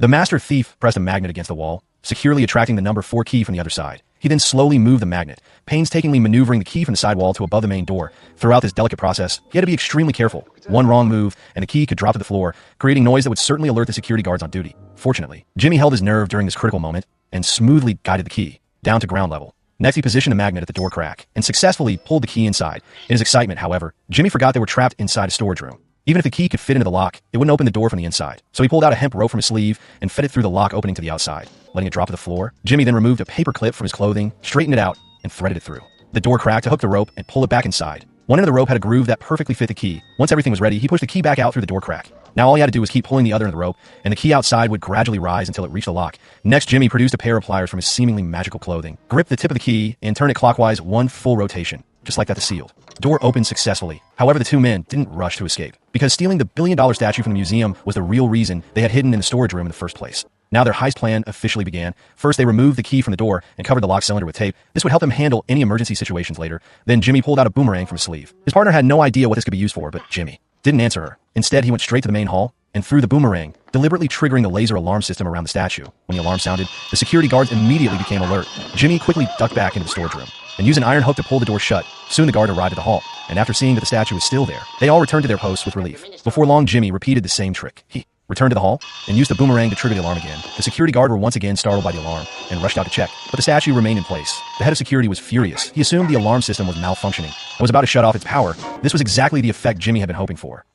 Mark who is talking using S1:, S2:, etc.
S1: The master thief pressed a magnet against the wall, securely attracting the number 4 key from the other side. He then slowly moved the magnet, painstakingly maneuvering the key from the side wall to above the main door. Throughout this delicate process, he had to be extremely careful. One wrong move, and the key could drop to the floor, creating noise that would certainly alert the security guards on duty. Fortunately, Jimmy held his nerve during this critical moment and smoothly guided the key down to ground level. Next, he positioned the magnet at the door crack and successfully pulled the key inside. In his excitement, however, Jimmy forgot they were trapped inside a storage room. Even if the key could fit into the lock, it wouldn't open the door from the inside. So he pulled out a hemp rope from his sleeve and fed it through the lock opening to the outside, letting it drop to the floor. Jimmy then removed a paper clip from his clothing, straightened it out, and threaded it through the door crack to hook the rope and pull it back inside. One end of the rope had a groove that perfectly fit the key. Once everything was ready, he pushed the key back out through the door crack. Now all he had to do was keep pulling the other end of the rope, and the key outside would gradually rise until it reached the lock. Next, Jimmy produced a pair of pliers from his seemingly magical clothing, gripped the tip of the key, and turned it clockwise 1 full rotation. Just like that, the sealed door opened successfully. However, the two men didn't rush to escape, because stealing the billion-dollar statue from the museum was the real reason they had hidden in the storage room in the first place. Now their heist plan officially began. First, they removed the key from the door and covered the lock cylinder with tape. This would help them handle any emergency situations later. Then Jimmy pulled out a boomerang from his sleeve. His partner had no idea what this could be used for, but Jimmy didn't answer her. Instead, he went straight to the main hall and threw the boomerang, deliberately triggering the laser alarm system around the statue. When the alarm sounded, the security guards immediately became alert. Jimmy quickly ducked back into the storage room and used an iron hook to pull the door shut. Soon the guard arrived at the hall, and after seeing that the statue was still there, they all returned to their posts with relief. Before long, Jimmy repeated the same trick. He returned to the hall and used the boomerang to trigger the alarm again. The security guard were once again startled by the alarm and rushed out to check, but the statue remained in place. The head of security was furious. He assumed the alarm system was malfunctioning and was about to shut off its power. This was exactly the effect Jimmy had been hoping for.